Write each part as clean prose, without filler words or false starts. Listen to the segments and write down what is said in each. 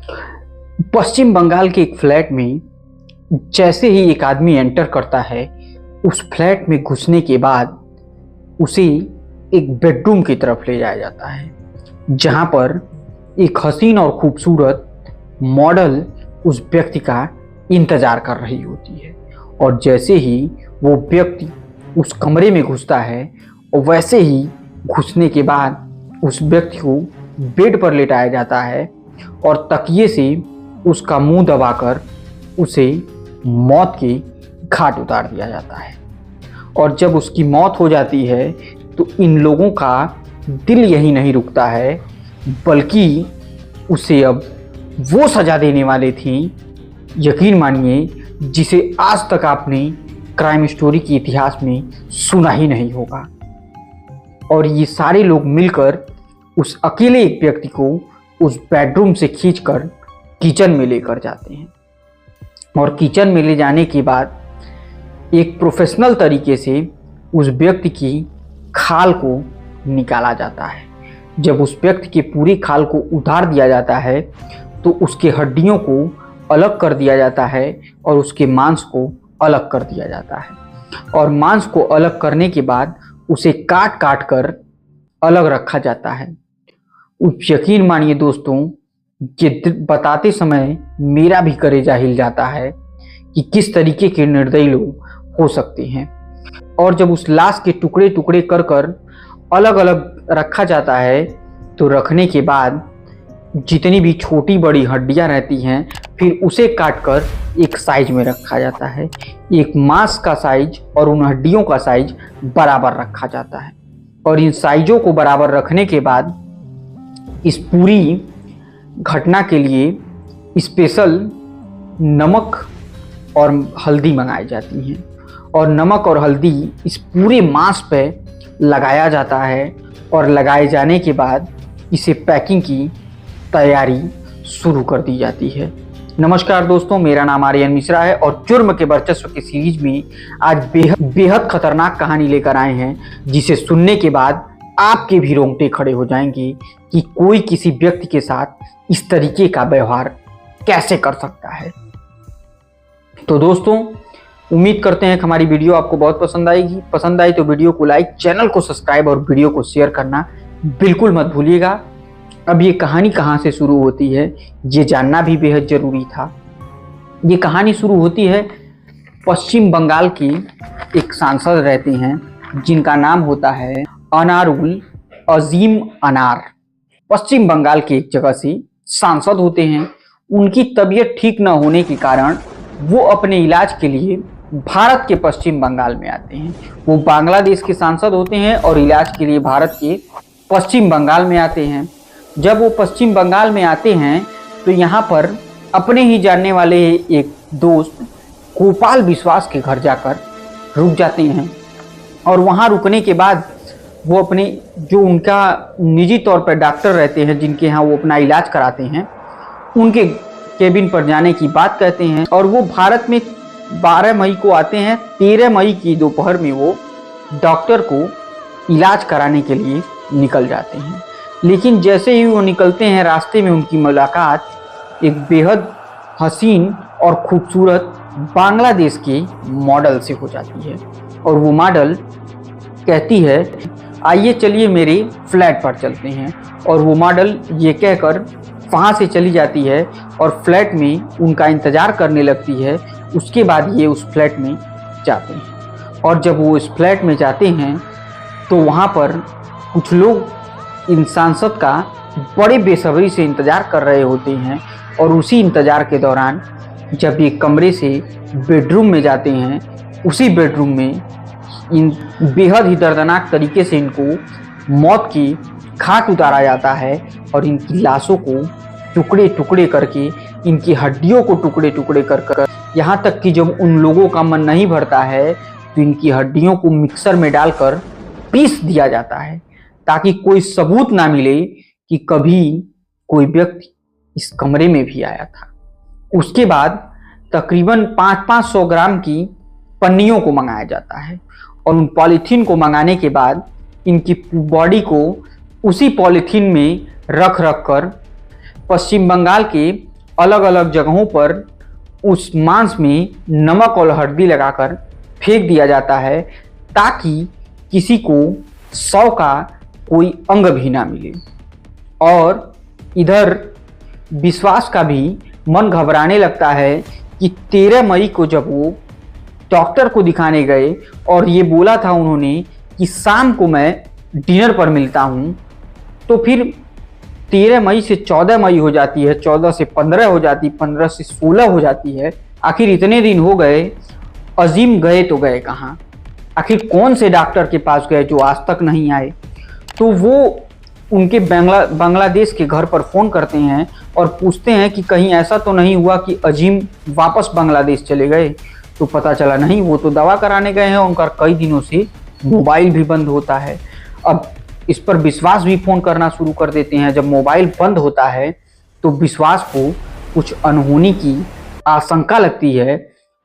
पश्चिम बंगाल के एक फ्लैट में जैसे ही एक आदमी एंटर करता है, उस फ्लैट में घुसने के बाद उसे एक बेडरूम की तरफ ले जाया जाता है, जहां पर एक हसीन और खूबसूरत मॉडल उस व्यक्ति का इंतजार कर रही होती है। और जैसे ही वो व्यक्ति उस कमरे में घुसता है, और वैसे ही घुसने के बाद उस व्यक्ति को बेड पर लेटाया जाता है और तकिए से उसका मुंह दबाकर उसे मौत के घाट उतार दिया जाता है। और जब उसकी मौत हो जाती है तो इन लोगों का दिल यही नहीं रुकता है, बल्कि उसे अब वो सजा देने वाले थी, यकीन मानिए, जिसे आज तक आपने क्राइम स्टोरी के इतिहास में सुना ही नहीं होगा। और ये सारे लोग मिलकर उस अकेले एक व्यक्ति को उस बेडरूम से खींचकर किचन में लेकर जाते हैं। और किचन में ले जाने के बाद एक प्रोफेशनल तरीके से उस व्यक्ति की खाल को निकाला जाता है। जब उस व्यक्ति के पूरी खाल को उतार दिया जाता है तो उसके हड्डियों को अलग कर दिया जाता है और उसके मांस को अलग कर दिया जाता है। और मांस को अलग करने के बाद उसे काट काट कर अलग रखा जाता है। यकीन मानिए दोस्तों, ये बताते समय मेरा भी कलेजा हिल जाता है कि किस तरीके के निर्दयी लोग हो सकते हैं। और जब उस लाश के टुकड़े टुकड़े कर कर अलग अलग रखा जाता है तो रखने के बाद जितनी भी छोटी बड़ी हड्डियां रहती हैं, फिर उसे काटकर एक साइज में रखा जाता है। एक मांस का साइज और उन हड्डियों का साइज बराबर रखा जाता है। और इन साइजों को बराबर रखने के बाद इस पूरी घटना के लिए स्पेशल नमक और हल्दी मंगाई जाती हैं। और नमक और हल्दी इस पूरे मांस पे लगाया जाता है। और लगाए जाने के बाद इसे पैकिंग की तैयारी शुरू कर दी जाती है। नमस्कार दोस्तों, मेरा नाम आर्यन मिश्रा है और जुर्म के वर्चस्व की सीरीज में आज बेहद खतरनाक कहानी लेकर आए हैं, जिसे सुनने के बाद आपके भी रोंगटे खड़े हो जाएंगे कि कोई किसी व्यक्ति के साथ इस तरीके का व्यवहार कैसे कर सकता है। तो दोस्तों, उम्मीद करते हैं कि हमारी वीडियो आपको बहुत पसंद आएगी। पसंद आई तो वीडियो को लाइक, चैनल को सब्सक्राइब और वीडियो को शेयर करना बिल्कुल मत भूलिएगा। अब ये कहानी कहाँ से शुरू होती है, ये जानना भी बेहद जरूरी था। ये कहानी शुरू होती है, पश्चिम बंगाल की एक सांसद रहते हैं जिनका नाम होता है अनारुल अजीम अनार। पश्चिम बंगाल के एक जगह से सांसद होते हैं। उनकी तबीयत ठीक न होने के कारण वो अपने इलाज के लिए भारत के पश्चिम बंगाल में आते हैं। वो बांग्लादेश के सांसद होते हैं और इलाज के लिए भारत के पश्चिम बंगाल में आते हैं। जब वो पश्चिम बंगाल में आते हैं तो यहाँ पर अपने ही जानने वाले एक दोस्त गोपाल विश्वास के घर जाकर रुक जाते हैं। और वहाँ रुकने के बाद वो अपने जो उनका निजी तौर पर डॉक्टर रहते हैं, जिनके यहाँ वो अपना इलाज कराते हैं, उनके केबिन पर जाने की बात कहते हैं। और वो भारत में 12 मई को आते हैं। 13 मई की दोपहर में वो डॉक्टर को इलाज कराने के लिए निकल जाते हैं। लेकिन जैसे ही वो निकलते हैं, रास्ते में उनकी मुलाकात एक बेहद हसीन और खूबसूरत बांग्लादेश के मॉडल से हो जाती है। और वो मॉडल कहती है, आइए चलिए मेरे फ्लैट पर चलते हैं। और वो मॉडल ये कहकर वहाँ से चली जाती है और फ्लैट में उनका इंतज़ार करने लगती है। उसके बाद ये उस फ्लैट में जाते हैं। और जब वो इस फ्लैट में जाते हैं तो वहाँ पर कुछ लोग इन सांसद का बड़े बेसब्री से इंतज़ार कर रहे होते हैं। और उसी इंतज़ार के दौरान जब ये कमरे से बेडरूम में जाते हैं, उसी बेडरूम में इन बेहद ही दर्दनाक तरीके से इनको मौत की घाट उतारा जाता है। और इनकी लाशों को टुकड़े टुकड़े करके, इनकी हड्डियों को टुकड़े टुकड़े कर यहाँ तक कि जब उन लोगों का मन नहीं भरता है तो इनकी हड्डियों को मिक्सर में डालकर पीस दिया जाता है, ताकि कोई सबूत ना मिले कि कभी कोई व्यक्ति इस कमरे में भी आया था। उसके बाद तकरीबन 500 ग्राम की पन्नियों को मंगाया जाता है। और उन पॉलीथीन को मंगाने के बाद इनकी बॉडी को उसी पॉलीथीन में रख कर पश्चिम बंगाल के अलग अलग जगहों पर उस मांस में नमक और हल्दी लगाकर फेंक दिया जाता है ताकि किसी को शव का कोई अंग भी ना मिले। और इधर विश्वास का भी मन घबराने लगता है कि 13 मई को जब वो डॉक्टर को दिखाने गए और ये बोला था उन्होंने कि शाम को मैं डिनर पर मिलता हूँ, तो फिर 13 मई से 14 मई हो जाती है, 14 से 15 हो जाती, 15 से 16 हो जाती है। आखिर इतने दिन हो गए, अजीम गए तो गए कहाँ? आखिर कौन से डॉक्टर के पास गए जो आज तक नहीं आए? तो वो उनके बांग्लादेश के घर पर फ़ोन करते हैं और पूछते हैं कि कहीं ऐसा तो नहीं हुआ कि अजीम वापस बांग्लादेश चले गए? तो पता चला नहीं, वो तो दवा कराने गए हैं। उनका कई दिनों से मोबाइल भी बंद होता है। अब इस पर विश्वास भी फ़ोन करना शुरू कर देते हैं। जब मोबाइल बंद होता है तो विश्वास को कुछ अनहोनी की आशंका लगती है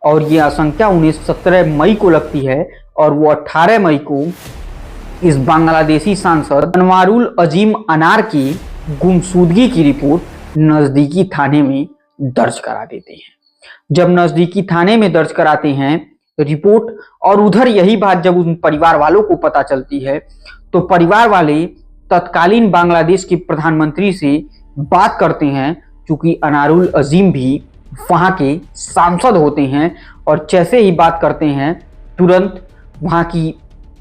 और ये आशंका उन्हें 17 मई को लगती है और वो 18 मई को इस बांग्लादेशी सांसद अनवारुल अजीम अनार की गुमशुदगी की रिपोर्ट नज़दीकी थाने में दर्ज करा देते हैं। जब नज़दीकी थाने में दर्ज कराते हैं रिपोर्ट, और उधर यही बात जब उन परिवार वालों को पता चलती है तो परिवार वाले तत्कालीन बांग्लादेश के प्रधानमंत्री से बात करते हैं, क्योंकि अनारुल अजीम भी वहाँ के सांसद होते हैं। और जैसे ही बात करते हैं तुरंत वहाँ की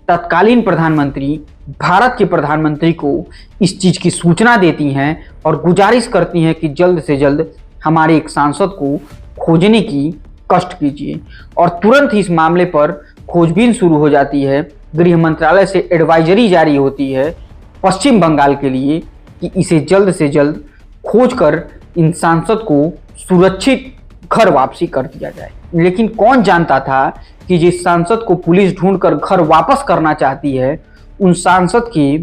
तत्कालीन प्रधानमंत्री भारत के प्रधानमंत्री को इस चीज़ की सूचना देती हैं और गुजारिश करती हैं कि जल्द से जल्द हमारे एक सांसद को खोजने की कष्ट कीजिए। और तुरंत ही इस मामले पर खोजबीन शुरू हो जाती है। गृह मंत्रालय से एडवाइजरी जारी होती है पश्चिम बंगाल के लिए कि इसे जल्द से जल्द खोज कर इन सांसद को सुरक्षित घर वापसी कर दिया जाए। लेकिन कौन जानता था कि जिस सांसद को पुलिस ढूंढकर घर वापस करना चाहती है, उन सांसद के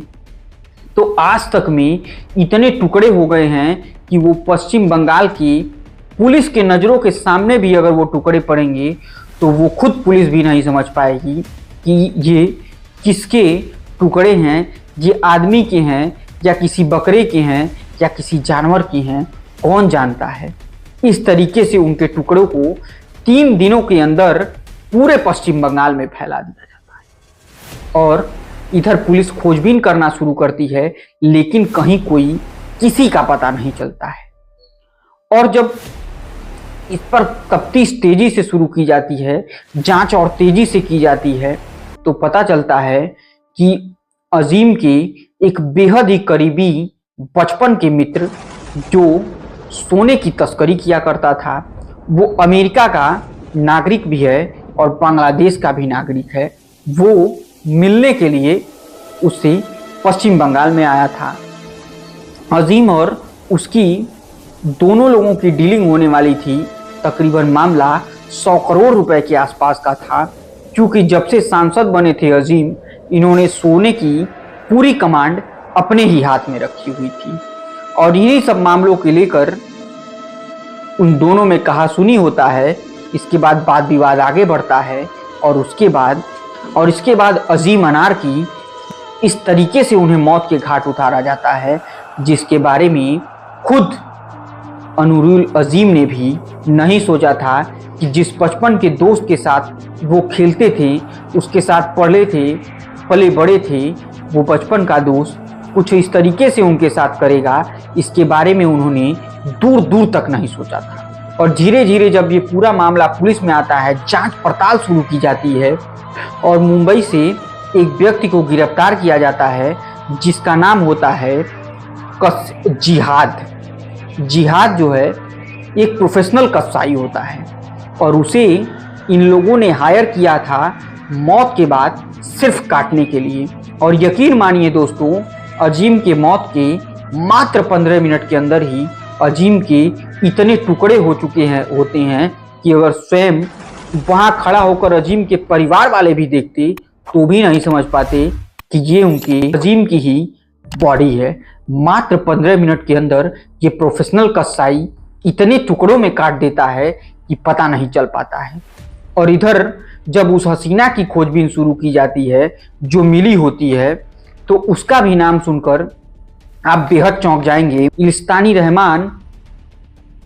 तो आज तक में इतने टुकड़े हो गए हैं कि वो पश्चिम बंगाल की पुलिस के नज़रों के सामने भी अगर वो टुकड़े पड़ेंगे तो वो खुद पुलिस भी नहीं समझ पाएगी कि ये किसके टुकड़े हैं, ये आदमी के हैं या किसी बकरे के हैं या किसी जानवर के हैं, कौन जानता है। इस तरीके से उनके टुकड़ों को 3 दिनों के अंदर पूरे पश्चिम बंगाल में फैला दिया जाता है। और इधर पुलिस खोजबीन करना शुरू करती है, लेकिन कहीं कोई किसी का पता नहीं चलता है। और जब इस पर तफ्तीश तेजी से शुरू की जाती है, जांच और तेजी से की जाती है, तो पता चलता है कि अजीम के एक बेहद ही करीबी बचपन के मित्र जो सोने की तस्करी किया करता था, वो अमेरिका का नागरिक भी है और बांग्लादेश का भी नागरिक है, वो मिलने के लिए उससे पश्चिम बंगाल में आया था। अजीम और उसकी दोनों लोगों की डीलिंग होने वाली थी। तकरीबन मामला 100 करोड़ रुपए के आसपास का था, क्योंकि जब से सांसद बने थे अजीम, इन्होंने सोने की पूरी कमांड अपने ही हाथ में रखी हुई थी। और यही सब मामलों के लेकर उन दोनों में कहासुनी होता है। इसके बाद वाद विवाद आगे बढ़ता है और इसके बाद अजीम अनार की इस तरीके से उन्हें मौत के घाट उतारा जाता है, जिसके बारे में खुद अनूरुल अजीम ने भी नहीं सोचा था कि जिस बचपन के दोस्त के साथ वो खेलते थे, उसके साथ पले बड़े थे, वो बचपन का दोस्त कुछ इस तरीके से उनके साथ करेगा। इसके बारे में उन्होंने दूर दूर तक नहीं सोचा था। और धीरे धीरे जब ये पूरा मामला पुलिस में आता है, जांच पड़ताल शुरू की जाती है और मुंबई से एक व्यक्ति को गिरफ्तार किया जाता है जिसका नाम होता है जिहाद। जिहाद जो है एक प्रोफेशनल कसाई होता है और उसे इन लोगों ने हायर किया था मौत के बाद सिर्फ काटने के लिए। और यकीन मानिए दोस्तों, अजीम के मौत के मात्र 15 मिनट के अंदर ही अजीम के इतने टुकड़े होते हैं कि अगर स्वयं वहाँ खड़ा होकर अजीम के परिवार वाले भी देखते तो भी नहीं समझ पाते कि ये उनके अजीम की ही बॉडी है। मात्र 15 मिनट के अंदर ये प्रोफेशनल कसाई इतने टुकड़ों में काट देता है कि पता नहीं चल पाता है। और इधर जब उस हसीना की खोजबीन शुरू की जाती है जो मिली होती है, तो उसका भी नाम सुनकर आप बेहद चौंक जाएंगे। इल्तानी रहमान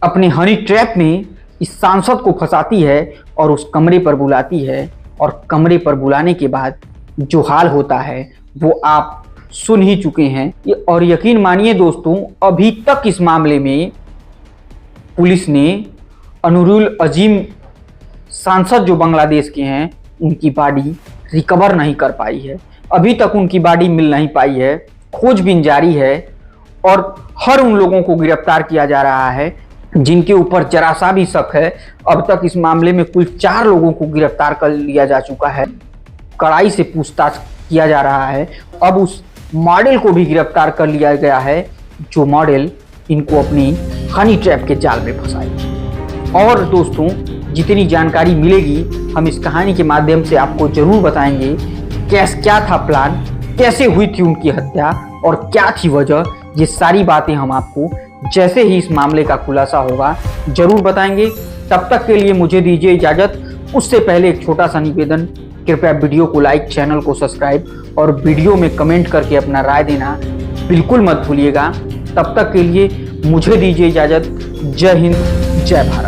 अपने हनी ट्रैप में इस सांसद को फंसाती है और उस कमरे पर बुलाती है, और कमरे पर बुलाने के बाद जो हाल होता है वो आप सुन ही चुके हैं। और यकीन मानिए दोस्तों, अभी तक इस मामले में पुलिस ने अनुरुल अजीम सांसद जो बांग्लादेश के हैं उनकी बॉडी रिकवर नहीं कर पाई है। अभी तक उनकी बॉडी मिल नहीं पाई है, खोजबीन जारी है और हर उन लोगों को गिरफ्तार किया जा रहा है जिनके ऊपर जरा सा भी शक है। अब तक इस मामले में कुल 4 लोगों को गिरफ्तार कर लिया जा चुका है, कड़ाई से पूछताछ किया जा रहा है। अब उस मॉडल को भी गिरफ्तार कर लिया गया है जो मॉडल इनको अपनी हनी ट्रैप के जाल में फंसाई। और दोस्तों, जितनी जानकारी मिलेगी हम इस कहानी के माध्यम से आपको जरूर बताएंगे। क्या था प्लान, कैसे हुई थी उनकी हत्या और क्या थी वजह, ये सारी बातें हम आपको जैसे ही इस मामले का खुलासा होगा जरूर बताएंगे। तब तक के लिए मुझे दीजिए इजाजत। उससे पहले एक छोटा सा निवेदन, कृपया वीडियो को लाइक, चैनल को सब्सक्राइब और वीडियो में कमेंट करके अपना राय देना बिल्कुल मत भूलिएगा। तब तक के लिए मुझे दीजिए इजाजत। जय हिंद, जय भारत।